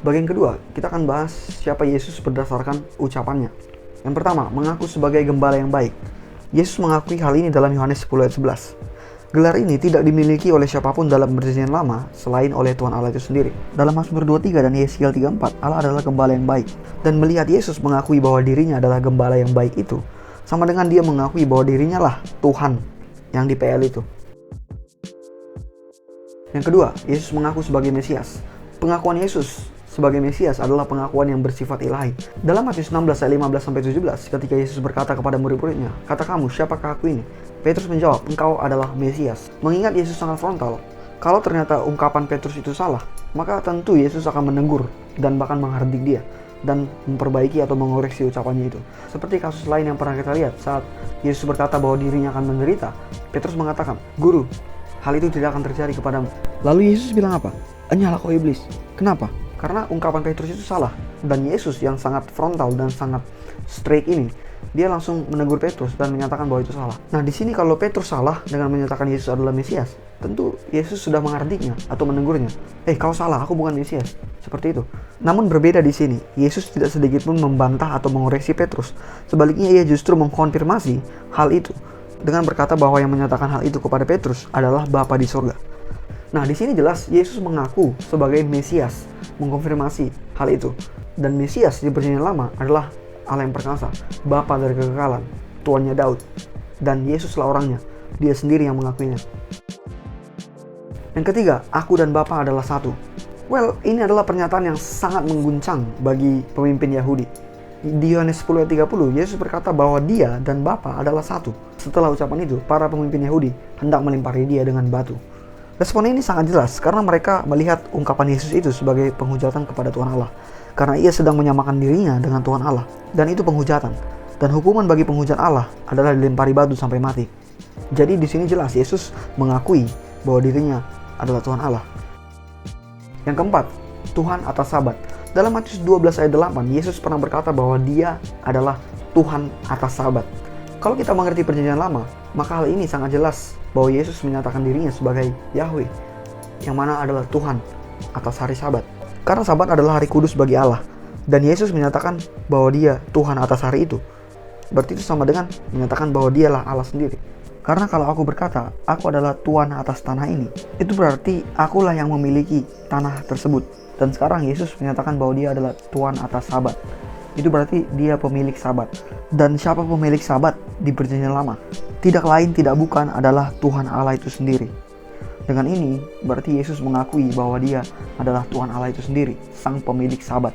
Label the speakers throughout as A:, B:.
A: Bagian kedua, kita akan bahas siapa Yesus berdasarkan ucapannya. Yang pertama, mengaku sebagai gembala yang baik. Yesus mengakui hal ini dalam Yohanes 10 ayat 11. Gelar ini tidak dimiliki oleh siapapun dalam Perjanjian Lama selain oleh Tuhan Allah itu sendiri. Dalam Mazmur 23 dan Yeskiel 34, Allah adalah gembala yang baik. Dan melihat Yesus mengakui bahwa dirinya adalah gembala yang baik itu, sama dengan dia mengakui bahwa dirinya lah Tuhan yang di PL itu. Yang kedua, Yesus mengaku sebagai Mesias. Pengakuan Yesus sebagai Mesias adalah pengakuan yang bersifat ilahi. Dalam Matius 16 ayat 15-17, ketika Yesus berkata kepada murid-muridnya, "Kata kamu, siapakah aku ini?" Petrus menjawab, "Engkau adalah Mesias." Mengingat Yesus sangat frontal, kalau ternyata ungkapan Petrus itu salah, maka tentu Yesus akan menegur dan bahkan menghardik dia dan memperbaiki atau mengoreksi ucapannya itu. Seperti kasus lain yang pernah kita lihat saat Yesus berkata bahwa dirinya akan menderita, Petrus mengatakan, "Guru, hal itu tidak akan terjadi kepadamu." Lalu Yesus bilang apa? "Enyahlah kau iblis." Kenapa? Karena ungkapan Petrus itu salah. Dan Yesus yang sangat frontal dan sangat straight ini, dia langsung menegur Petrus dan menyatakan bahwa itu salah. Nah, di sini kalau Petrus salah dengan menyatakan Yesus adalah Mesias, tentu Yesus sudah menghardiknya atau menegurnya. Kau salah, aku bukan Mesias." Seperti itu. Namun berbeda di sini, Yesus tidak sedikit pun membantah atau mengoreksi Petrus. Sebaliknya ia justru mengkonfirmasi hal itu dengan berkata bahwa yang menyatakan hal itu kepada Petrus adalah Bapa di surga. Nah, di sini jelas Yesus mengaku sebagai Mesias, mengkonfirmasi hal itu. Dan Mesias di Perjanjian Lama adalah Allah yang perkasa, Bapa dari kekekalan, tuannya Daud. Dan Yesuslah orangnya, dia sendiri yang mengakuinya. Yang ketiga, aku dan Bapa adalah satu. Well, ini adalah pernyataan yang sangat mengguncang bagi pemimpin Yahudi. Di Yohanes 10 ayat 30, Yesus berkata bahwa dia dan Bapa adalah satu. Setelah ucapan itu, para pemimpin Yahudi hendak melempari dia dengan batu. Respon ini sangat jelas karena mereka melihat ungkapan Yesus itu sebagai penghujatan kepada Tuhan Allah. Karena ia sedang menyamakan dirinya dengan Tuhan Allah. Dan itu penghujatan. Dan hukuman bagi penghujat Allah adalah dilempari batu sampai mati. Jadi di sini jelas Yesus mengakui bahwa dirinya adalah Tuhan Allah. Yang keempat, Tuhan atas Sabat. Dalam Matius 12 ayat 8, Yesus pernah berkata bahwa dia adalah Tuhan atas Sabat. Kalau kita mengerti Perjanjian Lama, maka hal ini sangat jelas bahwa Yesus menyatakan dirinya sebagai Yahweh, yang mana adalah Tuhan atas hari Sabat. Karena Sabat adalah hari kudus bagi Allah, dan Yesus menyatakan bahwa dia Tuhan atas hari itu. Berarti itu sama dengan menyatakan bahwa dialah Allah sendiri. Karena kalau aku berkata, aku adalah Tuhan atas tanah ini, itu berarti akulah yang memiliki tanah tersebut. Dan sekarang Yesus menyatakan bahwa dia adalah Tuhan atas Sabat. Itu berarti dia pemilik Sabat. Dan siapa pemilik Sabat di Perjanjian Lama? Tidak lain tidak bukan adalah Tuhan Allah itu sendiri. Dengan ini berarti Yesus mengakui bahwa dia adalah Tuhan Allah itu sendiri, sang pemilik Sabat.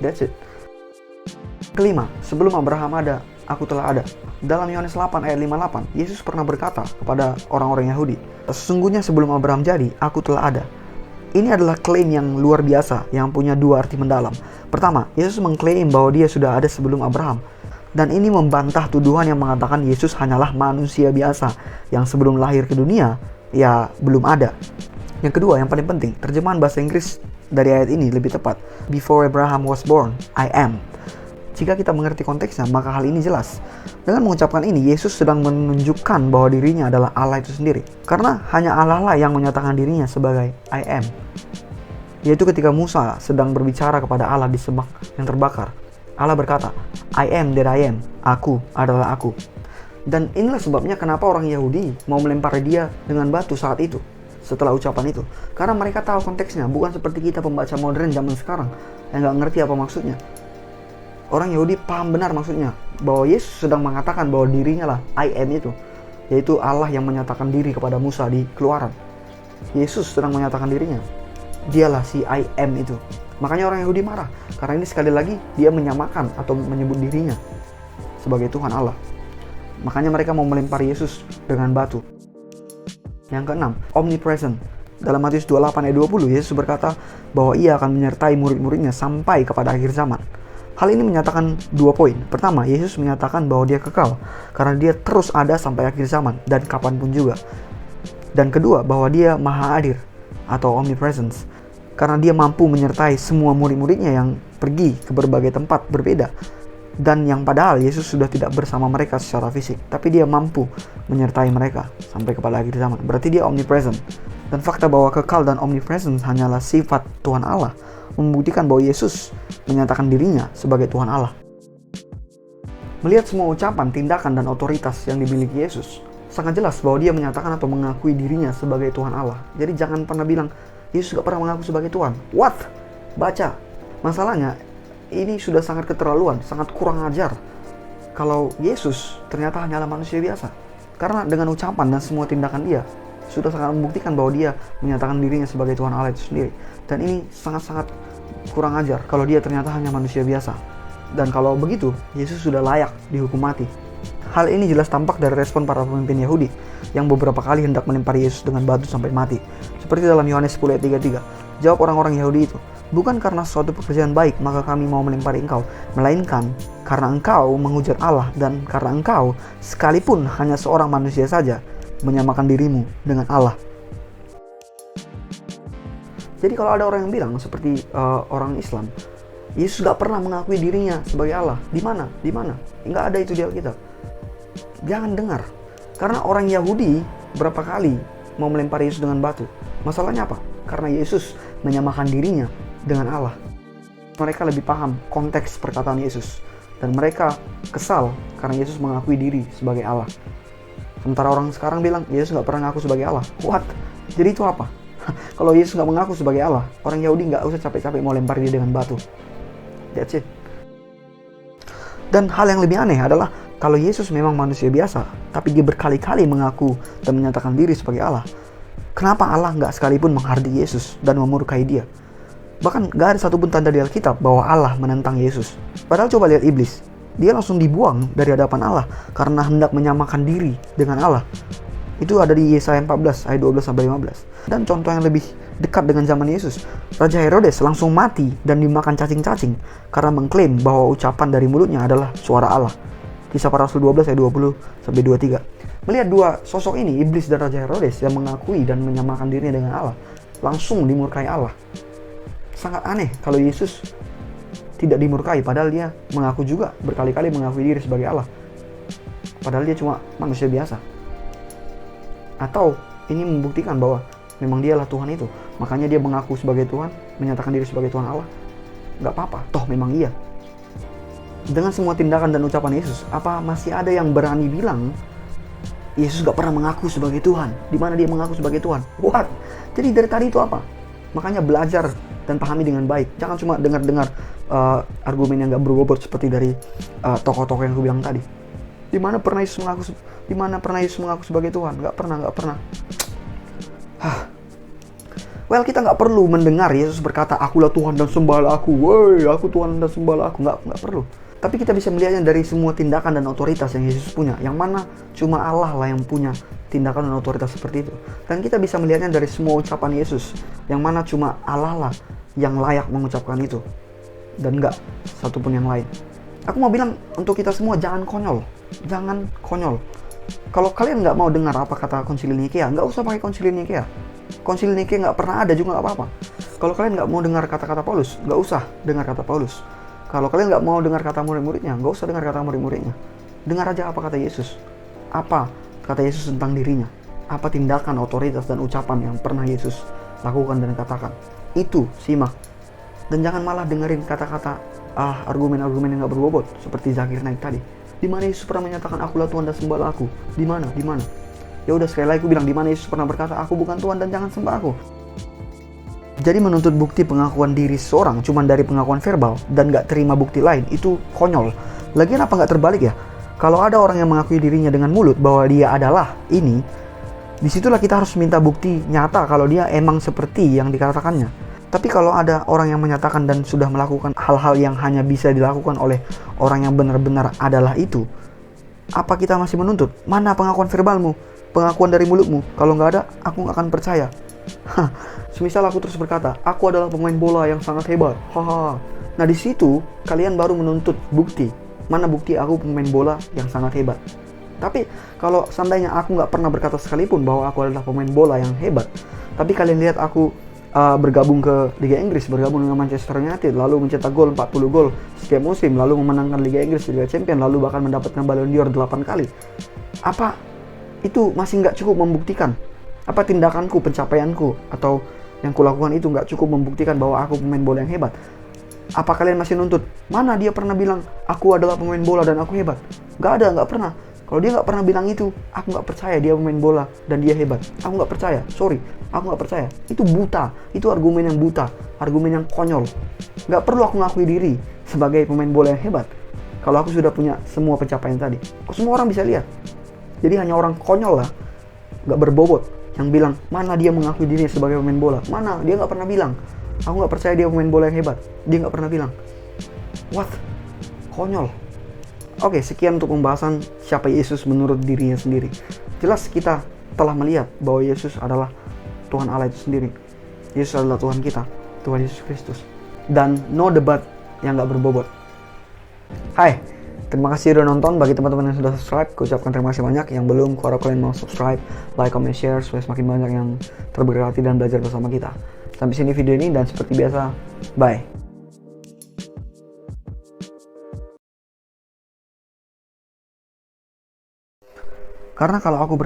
A: That's it. Kelima, sebelum Abraham ada, aku telah ada. Dalam Yohanes 8 ayat 58, Yesus pernah berkata kepada orang-orang Yahudi, "Sesungguhnya sebelum Abraham jadi, aku telah ada." Ini adalah klaim yang luar biasa yang punya dua arti mendalam. Pertama, Yesus mengklaim bahwa dia sudah ada sebelum Abraham. Dan ini membantah tuduhan yang mengatakan Yesus hanyalah manusia biasa yang sebelum lahir ke dunia, ya belum ada. Yang kedua, yang paling penting, terjemahan bahasa Inggris dari ayat ini lebih tepat. Before Abraham was born, I am. Jika kita mengerti konteksnya, maka hal ini jelas. Dengan mengucapkan ini, Yesus sedang menunjukkan bahwa dirinya adalah Allah itu sendiri. Karena hanya Allah lah yang menyatakan dirinya sebagai I am. Yaitu ketika Musa sedang berbicara kepada Allah di semak yang terbakar. Allah berkata, I am that I am. Aku adalah aku. Dan inilah sebabnya kenapa orang Yahudi mau melempari dia dengan batu saat itu. Setelah ucapan itu. Karena mereka tahu konteksnya. Bukan seperti kita pembaca modern zaman sekarang yang gak ngerti apa maksudnya. Orang Yahudi paham benar maksudnya. Bahwa Yesus sedang mengatakan bahwa dirinya lah I am itu. Yaitu Allah yang menyatakan diri kepada Musa di Keluaran. Yesus sedang menyatakan dirinya. Dialah si I am itu. Makanya orang Yahudi marah. Karena ini sekali lagi dia menyamakan atau menyebut dirinya sebagai Tuhan Allah. Makanya mereka mau melempari Yesus dengan batu. Yang keenam, omnipresent. Dalam Matius 28 ayat 20, Yesus berkata bahwa ia akan menyertai murid-muridnya sampai kepada akhir zaman. Hal ini menyatakan dua poin. Pertama, Yesus menyatakan bahwa dia kekal karena dia terus ada sampai akhir zaman dan kapanpun juga. Dan kedua, bahwa dia maha hadir atau omnipresence karena dia mampu menyertai semua murid-muridnya yang pergi ke berbagai tempat berbeda Dan yang padahal Yesus sudah tidak bersama mereka secara fisik, tapi dia mampu menyertai mereka sampai kepada akhir zaman. Berarti dia omnipresent. Dan fakta bahwa kekal dan omnipresent hanyalah sifat Tuhan Allah membuktikan bahwa Yesus menyatakan dirinya sebagai Tuhan Allah. Melihat semua ucapan, tindakan, dan otoritas yang dimiliki Yesus, sangat jelas bahwa dia menyatakan atau mengakui dirinya sebagai Tuhan Allah. Jadi jangan pernah bilang, Yesus gak pernah mengaku sebagai Tuhan. What? Baca. Masalahnya, ini sudah sangat keterlaluan, sangat kurang ajar. Kalau Yesus ternyata hanyalah manusia biasa. Karena dengan ucapan dan semua tindakan dia, sudah sangat membuktikan bahwa dia menyatakan dirinya sebagai Tuhan Allah itu sendiri. Dan ini sangat-sangat kurang ajar kalau dia ternyata hanya manusia biasa. Dan kalau begitu, Yesus sudah layak dihukum mati. Hal ini jelas tampak dari respon para pemimpin Yahudi yang beberapa kali hendak melempari Yesus dengan batu sampai mati. Seperti dalam Yohanes 10 ayat 33. Jawab orang-orang Yahudi itu, "Bukan karena suatu pekerjaan baik maka kami mau melempari engkau, melainkan karena engkau menghujat Allah dan karena engkau sekalipun hanya seorang manusia saja menyamakan dirimu dengan Allah." Jadi kalau ada orang yang bilang seperti orang Islam, Yesus gak pernah mengakui dirinya sebagai Allah. Di mana? Di mana? Nggak ada itu di Alkitab. Jangan dengar. Karena orang Yahudi berapa kali mau melempari Yesus dengan batu. Masalahnya apa? Karena Yesus menyamakan dirinya dengan Allah. Mereka lebih paham konteks perkataan Yesus. Dan mereka kesal karena Yesus mengakui diri sebagai Allah. Sementara orang sekarang bilang, Yesus gak pernah ngaku sebagai Allah. What? Jadi itu apa? Kalau Yesus gak mengaku sebagai Allah, orang Yahudi gak usah capek-capek mau lempar dia dengan batu. That's it. Dan hal yang lebih aneh adalah kalau Yesus memang manusia biasa, tapi dia berkali-kali mengaku dan menyatakan diri sebagai Allah, kenapa Allah nggak sekalipun menghardik Yesus dan memurkai dia? Bahkan nggak ada satupun tanda di Alkitab bahwa Allah menentang Yesus. Padahal coba lihat iblis, dia langsung dibuang dari hadapan Allah karena hendak menyamakan diri dengan Allah. Itu ada di Yesaya 14 ayat 12-15. Dan contoh yang lebih dekat dengan zaman Yesus, Raja Herodes langsung mati dan dimakan cacing-cacing karena mengklaim bahwa ucapan dari mulutnya adalah suara Allah. Kisah Para Rasul 12 ayat 20-23. Melihat dua sosok ini, iblis dan Raja Herodes yang mengakui dan menyamakan dirinya dengan Allah, langsung dimurkai Allah. Sangat aneh kalau Yesus tidak dimurkai, padahal dia mengaku juga berkali-kali mengakui diri sebagai Allah. Padahal dia cuma manusia biasa. Atau ini membuktikan bahwa memang dialah Tuhan itu, makanya dia mengaku sebagai Tuhan, menyatakan diri sebagai Tuhan Allah. Gak apa-apa, toh memang iya. Dengan semua tindakan dan ucapan Yesus, apa masih ada yang berani bilang Yesus gak pernah mengaku sebagai Tuhan? Di mana dia mengaku sebagai Tuhan? What? Jadi dari tadi itu apa? Makanya belajar dan pahami dengan baik. Jangan cuma dengar-dengar argumen yang gak berbobot seperti dari tokoh-tokoh yang aku bilang tadi. Di mana pernah Yesus mengaku sebagai Tuhan? Gak pernah. Well, kita nggak perlu mendengar Yesus berkata, "Akulah Tuhan dan sembahlah aku." Woi, aku Tuhan dan sembahlah aku. Nggak perlu. Tapi kita bisa melihatnya dari semua tindakan dan otoritas yang Yesus punya. Yang mana cuma Allah lah yang punya tindakan dan otoritas seperti itu. Dan kita bisa melihatnya dari semua ucapan Yesus. Yang mana cuma Allah lah yang layak mengucapkan itu. Dan nggak satupun yang lain. Aku mau bilang untuk kita semua, jangan konyol. Jangan konyol. Kalau kalian nggak mau dengar apa kata Konsili Nikea, nggak usah pakai Konsili Nikea. Konsili Nikea nggak pernah ada juga, nggak apa-apa. Kalau kalian nggak mau dengar kata-kata Paulus, nggak usah dengar kata Paulus. Kalau kalian nggak mau dengar kata murid-muridnya, nggak usah dengar kata murid-muridnya. Dengar aja apa kata Yesus. Apa kata Yesus tentang dirinya. Apa tindakan, otoritas, dan ucapan yang pernah Yesus lakukan dan katakan. Itu simak. Dan jangan malah dengerin kata-kata argumen-argumen yang nggak berbobot seperti Zakir Naik tadi. Di mana Yesus pernah menyatakan, "Akulah Tuhan dan sembahlah aku"? Di mana? Ya udah, sekali lagi aku bilang, di mana Yesus pernah berkata, "Aku bukan Tuhan dan jangan sembah aku"? Jadi menuntut bukti pengakuan diri seseorang cuma dari pengakuan verbal dan nggak terima bukti lain, itu konyol. Lagian apa nggak terbalik ya? Kalau ada orang yang mengakui dirinya dengan mulut bahwa dia adalah ini, disitulah kita harus minta bukti nyata kalau dia emang seperti yang dikatakannya. Tapi kalau ada orang yang menyatakan dan sudah melakukan hal-hal yang hanya bisa dilakukan oleh orang yang benar-benar adalah itu, apa kita masih menuntut? Mana pengakuan verbalmu? Pengakuan dari mulutmu? Kalau nggak ada, aku nggak akan percaya. Semisal aku terus berkata, "Aku adalah pemain bola yang sangat hebat." Nah di situ kalian baru menuntut bukti. Mana bukti aku pemain bola yang sangat hebat? Tapi kalau seandainya aku nggak pernah berkata sekalipun bahwa aku adalah pemain bola yang hebat, tapi kalian lihat aku bergabung ke Liga Inggris, bergabung dengan Manchester United, lalu mencetak gol 40 gol setiap musim, lalu memenangkan Liga Inggris, Liga Champions, lalu bahkan mendapatkan Ballon d'Or 8 kali. Apa itu masih nggak cukup membuktikan? Apa tindakanku, pencapaianku, atau yang kulakukan itu nggak cukup membuktikan bahwa aku pemain bola yang hebat? Apa kalian masih nuntut? Mana dia pernah bilang aku adalah pemain bola dan aku hebat? Nggak ada, nggak pernah. Kalau dia nggak pernah bilang itu, aku nggak percaya dia pemain bola dan dia hebat. Aku nggak percaya, sorry, aku nggak percaya. Itu buta, itu argumen yang buta, argumen yang konyol. Nggak perlu aku ngakui diri sebagai pemain bola yang hebat kalau aku sudah punya semua pencapaian tadi. Semua orang bisa lihat. Jadi hanya orang konyol lah, nggak berbobot, yang bilang mana dia mengakui dirinya sebagai pemain bola. Mana, dia nggak pernah bilang. Aku nggak percaya dia pemain bola yang hebat. Dia nggak pernah bilang. What? Konyol. Oke, sekian untuk pembahasan siapa Yesus menurut dirinya sendiri. Jelas kita telah melihat bahwa Yesus adalah Tuhan Allah itu sendiri. Yesus adalah Tuhan kita, Tuhan Yesus Kristus. Dan no debat yang gak berbobot. Hai, terima kasih udah nonton. Bagi teman-teman yang sudah subscribe, aku ucapkan terima kasih banyak. Yang belum, aku harap kalian mau subscribe, like, comment, share, supaya semakin banyak yang terberkati dan belajar bersama kita. Sampai sini video ini, dan seperti biasa, bye. Karena kalau aku